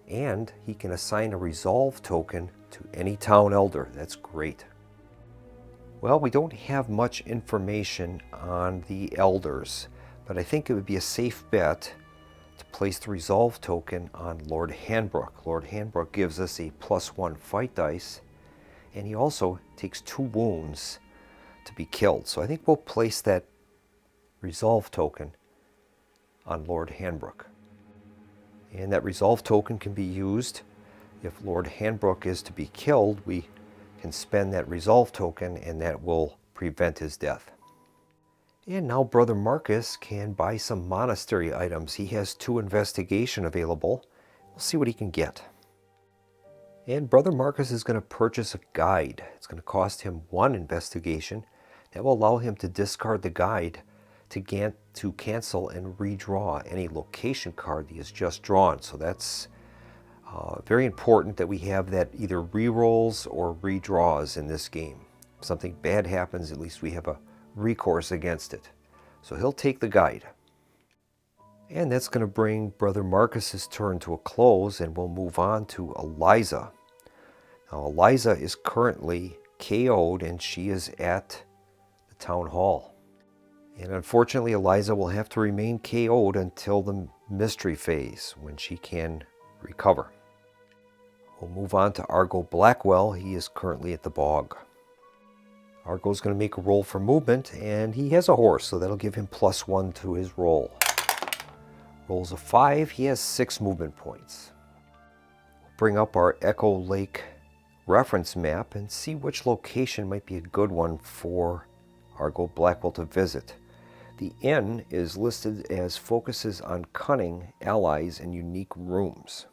Speaker 3: and he can assign a resolve token to any town elder. That's great. Well, we don't have much information on the elders, but I think it would be a safe bet to place the resolve token on Lord Hanbrook. Lord Hanbrook gives us a +1 fight dice, and he also takes 2 wounds to be killed. So I think we'll place that resolve token on Lord Hanbrook. And that resolve token can be used if Lord Hanbrook is to be killed. We can spend that resolve token, and that will prevent his death. And now Brother Marcus can buy some monastery items. He has 2 investigation available. We'll see what he can get. And Brother Marcus is going to purchase a guide. It's going to cost him 1 investigation. That will allow him to discard the guide to cancel and redraw any location card he has just drawn. So that's Very important that we have that either re-rolls or redraws in this game. If something bad happens, at least we have a recourse against it. So he'll take the guide. And that's going to bring Brother Marcus's turn to a close, and we'll move on to Eliza. Now, Eliza is currently KO'd, and she is at the town hall. And unfortunately, Eliza will have to remain KO'd until the mystery phase, when she can recover. We'll move on to Argo Blackwell. He is currently at the bog. Argo's going to make a roll for movement, and he has a horse, so that'll give him +1 to his roll. Rolls a 5, he has 6 movement points. We'll bring up our Echo Lake reference map and see which location might be a good one for Argo Blackwell to visit. The inn is listed as focuses on cunning, allies, and unique rooms.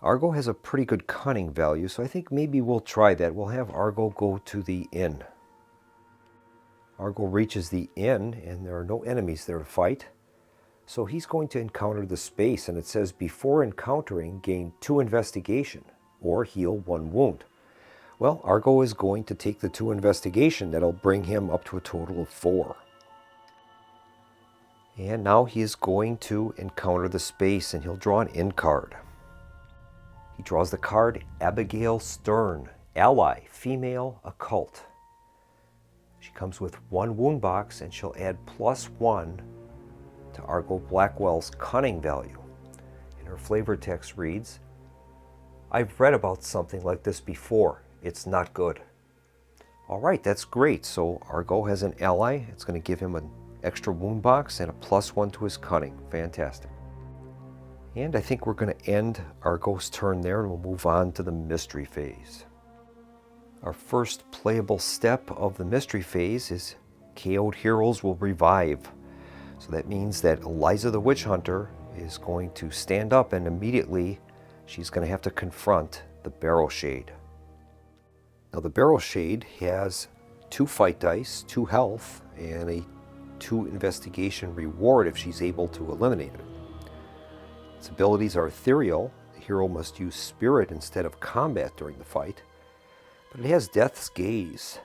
Speaker 3: Argo has a pretty good cunning value, so I think maybe we'll try that. We'll have Argo go to the inn. Argo reaches the inn, and there are no enemies there to fight. So he's going to encounter the space, and it says before encountering, gain 2 investigation or heal 1 wound. Well, Argo is going to take the 2 investigation. That'll bring him up to a total of 4. And now he is going to encounter the space, and he'll draw an inn card. He draws the card Abigail Stern, ally, female, occult. She comes with 1 wound box, and she'll add +1 to Argo Blackwell's cunning value. And her flavor text reads, I've read about something like this before. It's not good. All right, that's great. So Argo has an ally. It's going to give him an extra wound box and a +1 to his cunning. Fantastic. And I think we're going to end Argo's turn there, and we'll move on to the mystery phase. Our first playable step of the mystery phase is KO'd heroes will revive. So that means that Eliza the Witch Hunter is going to stand up, and immediately she's going to have to confront the Barrow Shade. Now the Barrow Shade has 2 fight dice, 2 health, and a 2 investigation reward if she's able to eliminate it. Its abilities are ethereal. The hero must use spirit instead of combat during the fight. But it has Death's Gaze.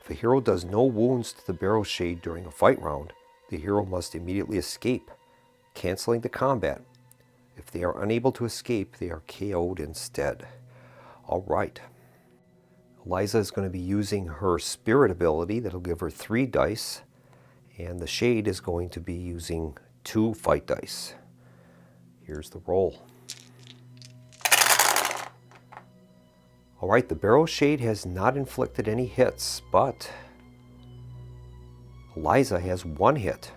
Speaker 3: If a hero does no wounds to the Barrow Shade during a fight round, the hero must immediately escape, canceling the combat. If they are unable to escape, they are KO'd instead. All right. Eliza is going to be using her spirit ability. That'll give her 3 dice. And the Shade is going to be using 2 fight dice. Here's the roll. All right, the Barrow Shade has not inflicted any hits, but Eliza has 1 hit.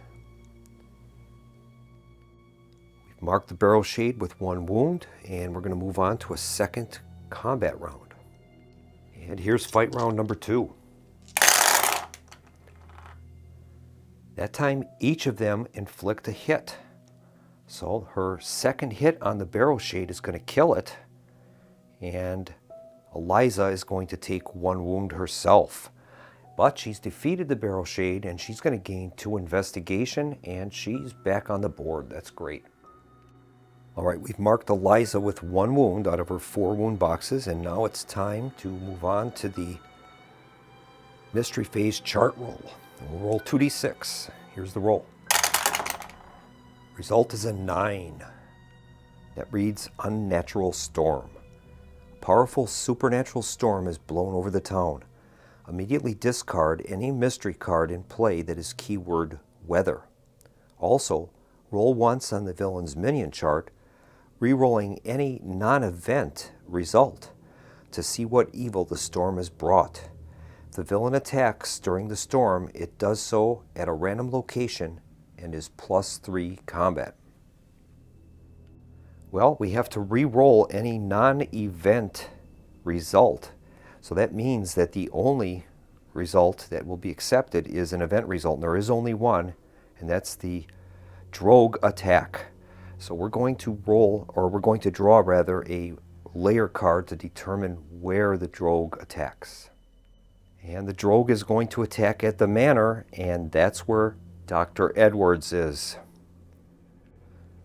Speaker 3: We've marked the Barrow Shade with 1 wound, and we're going to move on to a second combat round. And here's fight round number 2. That time, each of them inflict a hit. So her second hit on the Barrow Shade is going to kill it, and Eliza is going to take 1 wound herself. But she's defeated the Barrow Shade, and she's going to gain 2 investigation, and she's back on the board. That's great. All right, we've marked Eliza with 1 wound out of her 4 wound boxes, and now it's time to move on to the mystery phase chart roll. And we'll roll 2d6. Here's the roll. Result is a 9. That reads Unnatural Storm. A powerful supernatural storm is blown over the town. Immediately discard any mystery card in play that is keyword weather. Also, roll once on the villain's minion chart, re-rolling any non-event result to see what evil the storm has brought. If the villain attacks during the storm, it does so at a random location and is +3 combat. Well, we have to re-roll any non-event result. So that means that the only result that will be accepted is an event result. And there is only one, and that's the Draug attack. So we're going to roll, or we're going to draw rather, a layer card to determine where the Draug attacks. And the Draug is going to attack at the manor, and that's where Dr. Edwards is.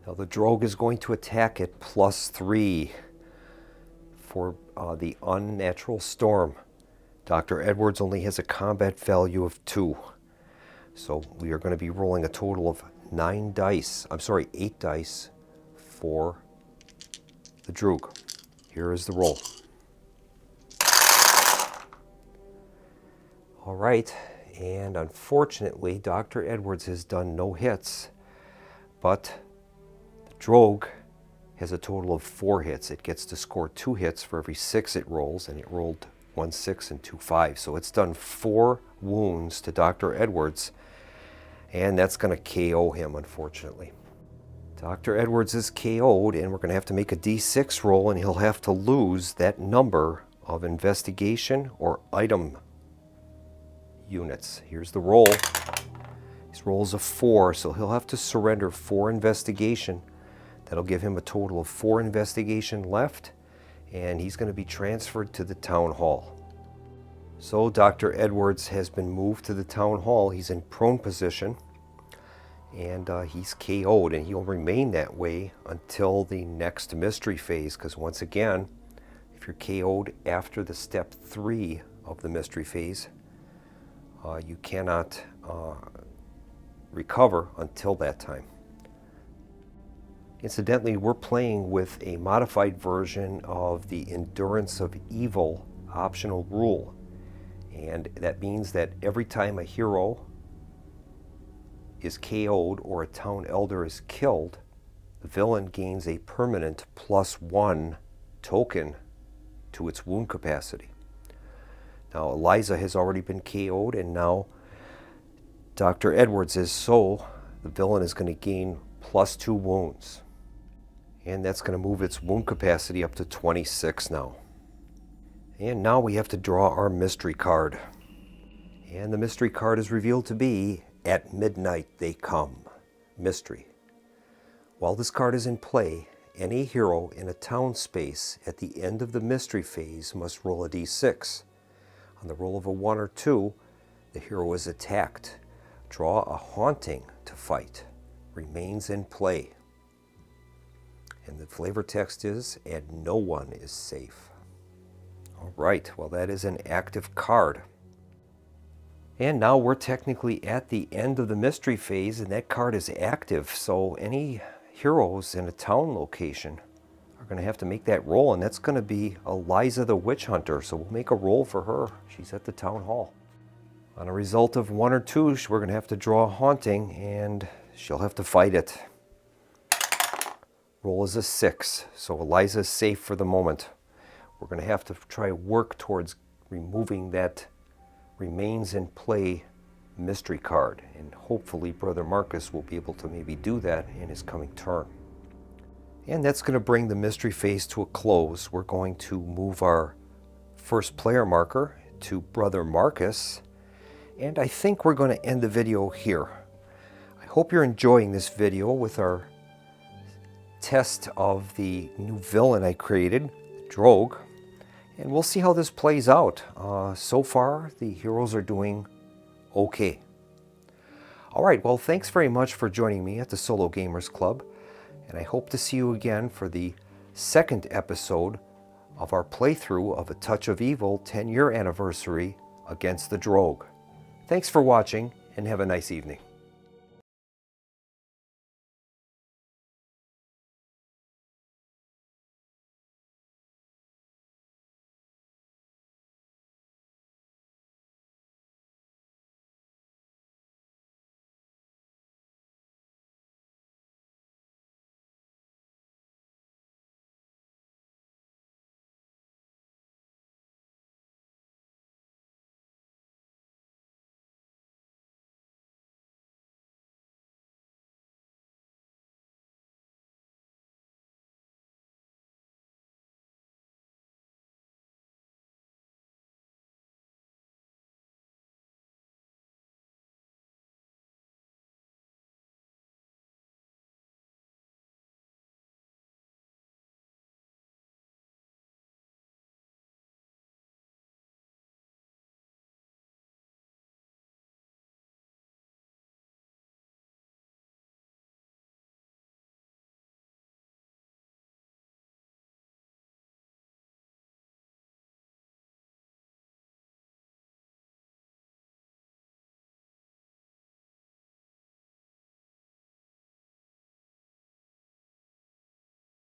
Speaker 3: Now the Draug is going to attack at +3 for the unnatural storm. Dr. Edwards only has a combat value of 2. So we are going to be rolling a total of 8 dice for the Draug. Here is the roll. All right, and unfortunately, Dr. Edwards has done no hits, but the Draug has a total of 4 hits. It gets to score 2 hits for every 6 it rolls, and it rolled 1 6 and 2 5. So it's done 4 wounds to Dr. Edwards, and that's going to KO him, unfortunately. Dr. Edwards is KO'd, and we're going to have to make a D6 roll, and he'll have to lose that number of investigation or item units. Here's the roll. His roll's a 4, so he'll have to surrender 4 investigation. That'll give him a total of 4 investigation left, and he's going to be transferred to the town hall. So Dr. Edwards has been moved to the town hall. He's in prone position, and he's KO'd, and he'll remain that way until the next mystery phase, because once again, if you're KO'd after the step 3 of the mystery phase, you cannot recover until that time. Incidentally, we're playing with a modified version of the Endurance of Evil optional rule, and that means that every time a hero is KO'd or a town elder is killed, the villain gains a permanent +1 token to its wound capacity. Now Eliza has already been KO'd, and now Dr. Edwards is, so the villain is going to gain +2 wounds. And that's going to move its wound capacity up to 26 now. And now we have to draw our mystery card. And the mystery card is revealed to be At Midnight They Come. Mystery. While this card is in play, any hero in a town space at the end of the mystery phase must roll a d6. On the roll of a 1 or 2, the hero is attacked. Draw a haunting to fight. Remains in play. And the flavor text is, and no one is safe. All right, well, that is an active card. And now we're technically at the end of the mystery phase, and that card is active. So any heroes in a town location are going to have to make that roll, and that's going to be Eliza the Witch Hunter. So we'll make a roll for her. She's at the town hall. On a result of 1 or 2, we're going to have to draw a haunting, and she'll have to fight it. Roll is a 6, so Eliza is safe for the moment. We're going to have to try to work towards removing that remains in play mystery card, and hopefully Brother Marcus will be able to maybe do that in his coming turn. And that's going to bring the mystery phase to a close. We're going to move our first player marker to Brother Marcus, and I think we're going to end the video here. I hope you're enjoying this video with our test of the new villain I created, Draug, and we'll see how this plays out. So far, the heroes are doing okay. All right, well, thanks very much for joining me at the Solo Gamers Club, and I hope to see you again for the second episode of our playthrough of A Touch of Evil 10-year anniversary against the Draug. Thanks for watching, and have a nice evening.